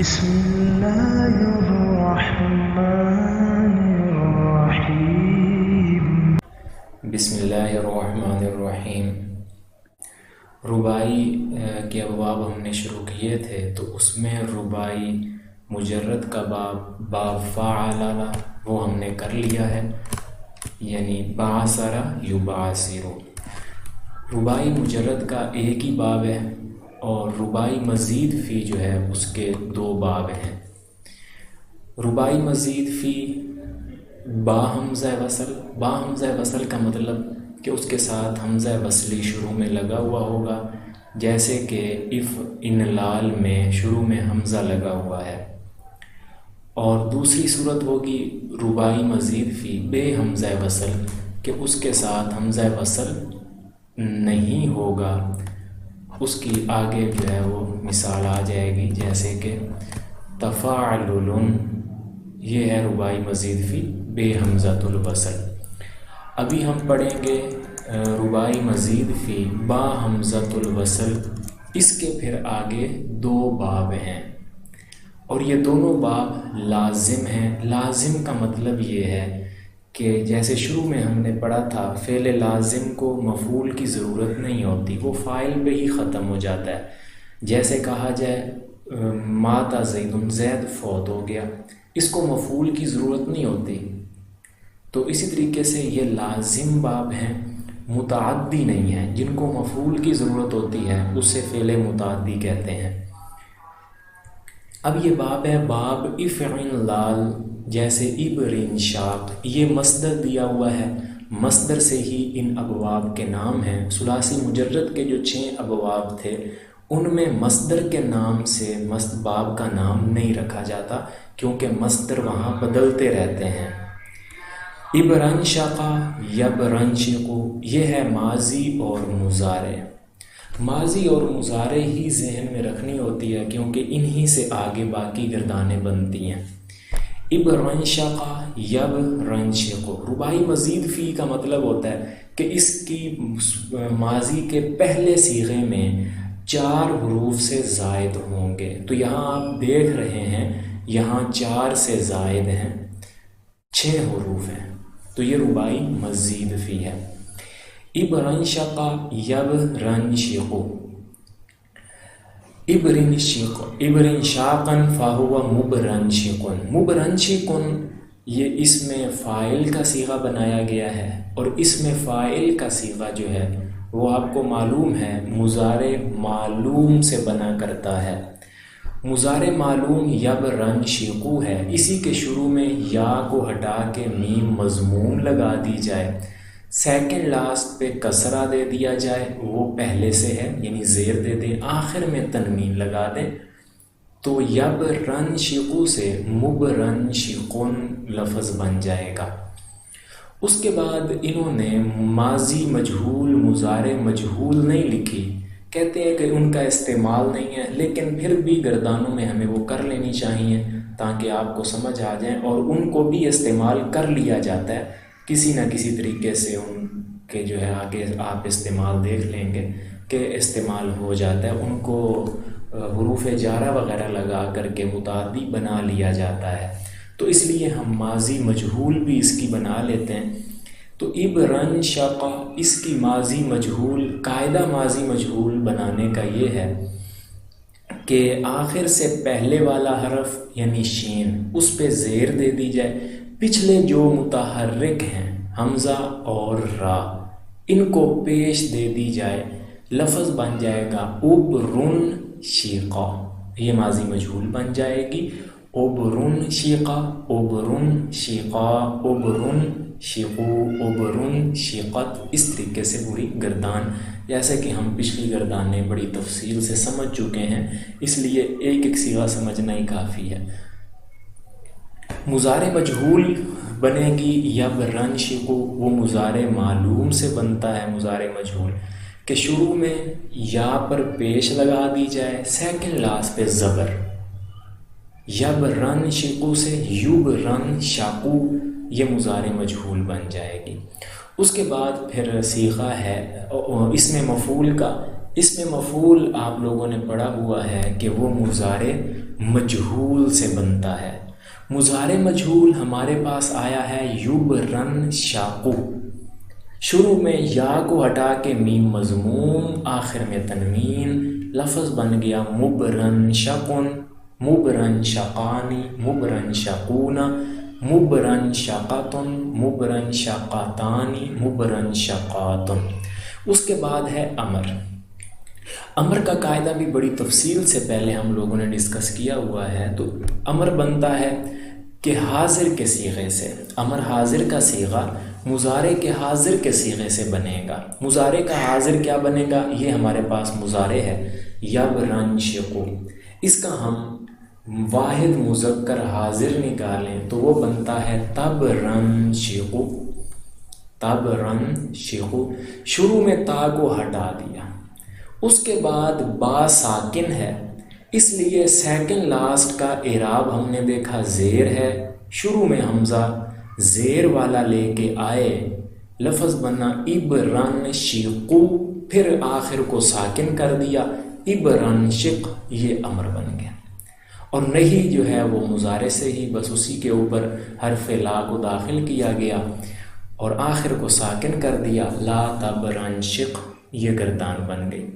بسم الله الرحمن الرحیم۔ بسم اللہ الرحمن الرحیم۔ ربائی کے ابواب ہم نے شروع کیے تھے، تو اس میں ربائی مجرد کا باب فعلل وہ ہم نے کر لیا ہے، یعنی بعثر یبعثر۔ ربائی مجرد کا ایک ہی باب ہے، اور ربائی مزید فی جو ہے اس کے دو باب ہیں۔ ربائی مزید فی با حمزہ وصل کا مطلب کہ اس کے ساتھ حمزہ وصلی شروع میں لگا ہوا ہوگا، جیسے کہ اف ان لال میں شروع میں حمزہ لگا ہوا ہے۔ اور دوسری صورت ہوگی ربائی مزید فی بے حمزہ وصل، کہ اس کے ساتھ حمزہ وصل نہیں ہوگا۔ اس کی آگے جو ہے وہ مثال آ جائے گی، جیسے کہ تفاعلٌ، یہ ہے ربائی مزید فی بے حمزۃ الوصل۔ ابھی ہم پڑھیں گے ربائی مزید فی با حمزۃ الوصل، اس کے پھر آگے دو باب ہیں، اور یہ دونوں باب لازم ہیں۔ لازم کا مطلب یہ ہے کہ جیسے شروع میں ہم نے پڑھا تھا، فعل لازم کو مفعول کی ضرورت نہیں ہوتی، وہ فاعل پہ ہی ختم ہو جاتا ہے۔ جیسے کہا جائے مات زید، زید فوت ہو گیا، اس کو مفعول کی ضرورت نہیں ہوتی۔ تو اسی طریقے سے یہ لازم باب ہیں، متعدی نہیں ہیں۔ جن کو مفعول کی ضرورت ہوتی ہے اسے فعل متعدی کہتے ہیں۔ اب یہ باب ہے باب افعن لال، جیسے ابرن شاق، یہ مصدر دیا ہوا ہے، مصدر سے ہی ان ابواب کے نام ہیں۔ ثلاثی مجرد کے جو 6 ابواب تھے، ان میں مصدر کے نام سے باب کا نام نہیں رکھا جاتا، کیونکہ مصدر وہاں بدلتے رہتے ہیں۔ ابرن شقا یبرن شقو، یہ ہے ماضی اور مضارع۔ ماضی اور مضارع ہی ذہن میں رکھنی ہوتی ہے، کیونکہ انہی سے آگے باقی گردانیں بنتی ہیں۔ ابرن شقا یبرن شقو، ربائی مزید فی کا مطلب ہوتا ہے کہ اس کی ماضی کے پہلے صیغے میں 4 حروف سے زائد ہوں گے۔ تو یہاں آپ دیکھ رہے ہیں، یہاں 4 سے زائد ہیں، 6 حروف ہیں، تو یہ ربائی مزید فی ہے۔ ابرن شقا یبرن شقو، ابرن شاقن فہو مبرن شقن، مبرن شقن یہ اس میں فاعل کا صیغہ بنایا گیا ہے، اور اس میں فاعل کا صیغہ جو ہے وہ آپ کو معلوم ہے مضارع معلوم سے بنا کرتا ہے۔ مضارع معلوم یبرن شقو ہے، اسی کے شروع میں یا کو ہٹا کے میم مضموم لگا دی جائے، سیکنڈ لاسٹ پہ کسرہ دے دیا جائے، وہ پہلے سے ہے یعنی زیر دے دیں، آخر میں تنوین لگا دیں، تو یبرن شقو سے مبرن شقن لفظ بن جائے گا۔ اس کے بعد انہوں نے ماضی مجہول مضارع مجہول نہیں لکھی، کہتے ہیں کہ ان کا استعمال نہیں ہے، لیکن پھر بھی گردانوں میں ہمیں وہ کر لینی چاہیے تاکہ آپ کو سمجھ آ جائیں، اور ان کو بھی استعمال کر لیا جاتا ہے کسی نہ کسی طریقے سے۔ ان کے جو ہے آگے آپ استعمال دیکھ لیں گے کہ استعمال ہو جاتا ہے، ان کو حروف جارہ وغیرہ لگا کر کے متعدی بنا لیا جاتا ہے، تو اس لیے ہم ماضی مجہول بھی اس کی بنا لیتے ہیں۔ تو ابرن شقا، اس کی ماضی مجہول، قاعدہ ماضی مجہول بنانے کا یہ ہے کہ آخر سے پہلے والا حرف یعنی شین، اس پہ زیر دے دی جائے، پچھلے جو متحرک ہیں حمزہ اور را، ان کو پیش دے دی جائے، لفظ بن جائے گا ابرن شیقا، یہ ماضی مجہول بن جائے گی، ابرن شیقا، ابرن شیقا، ابرن شیقو، ابرن شیقت، اس طریقے سے پوری گردان، جیسے کہ ہم پچھلی گردانیں بڑی تفصیل سے سمجھ چکے ہیں، اس لیے ایک ایک صیغہ سمجھنا ہی کافی ہے۔ مضارع مجہول بنے گی یبرن شقو، وہ مضارع معلوم سے بنتا ہے مضارع مجہول، کہ شروع میں یا پر پیش لگا دی جائے، سیکنڈ لاسٹ پہ زبر، یبرن شقو سے یبرن شقو، یہ مضارع مجہول بن جائے گی۔ اس کے بعد پھر صیغہ ہے، اس میں مفعول کا اس میں مفعول آپ لوگوں نے پڑھا ہوا ہے کہ وہ مضارع مجہول سے بنتا ہے. مضارع مجہول ہمارے پاس آیا ہے یبرن شاقو. شروع میں یا کو ہٹا کے میم مضموم، آخر میں تنوین، لفظ بن گیا مبرن شقن، مبرن شقانی، مبرن شقون، مبرن شقتن، مبرن شقاتانی، مبرن شقاتن. اس کے بعد ہے امر. امر کا قاعدہ بھی بڑی تفصیل سے پہلے ہم لوگوں نے ڈسکس کیا ہوا ہے. تو امر بنتا ہے کہ حاضر کے صیغے سے. امر حاضر کا صیغہ مضارع کے حاضر کے صیغے سے بنے گا. مضارع کا حاضر کیا بنے گا؟ یہ ہمارے پاس مضارع ہے یبرنشقو. اس کا ہم واحد مذکر حاضر نکالیں تو وہ بنتا ہے تبرنشقو. تبرنشقو. شروع میں تا کو ہٹا دیا. اس کے بعد با ساکن ہے، اس لیے سیکنڈ لاسٹ کا اعراب ہم نے دیکھا زیر ہے. شروع میں حمزہ زیر والا لے کے آئے، لفظ بنا ابرن شیقو، پھر آخر کو ساکن کر دیا ابرن شق. یہ امر بن گیا. اور نہیں جو ہے وہ مضارع سے ہی بس اسی کے اوپر حرف لا کو داخل کیا گیا اور آخر کو ساکن کر دیا لا تبرن شق. یہ گردان بن گئی.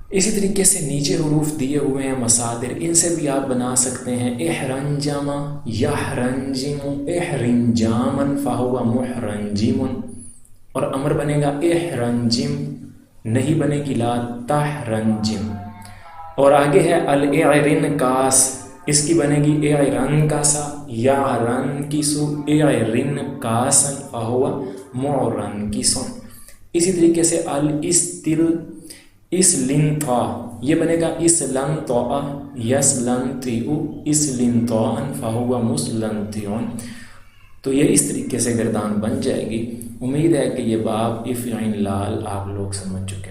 اسی طریقے سے نیچے حروف دیے ہوئے ہیں مصادر، ان سے بھی آپ بنا سکتے ہیں احرنجم، یحرنجم، احرنجامن فہو محرنجم. اور امر بنے گا احرنجم، نہیں بنے گی لا تحرنجم. اور آگے ہے الاعرن کاس، اس کی بنے گی اعرن کاسا، یعرن کسو، اعرن کاسن فہو معرن کسن. اسی طریقے سے اسلنطا، یہ بنے گا اسلنطا، یسلنطئ، اسلنطاء فہو مسلنطع. تو یہ اس طریقے سے گردان بن جائے گی. امید ہے کہ یہ باب افعین لال آپ لوگ سمجھ چکے ہیں.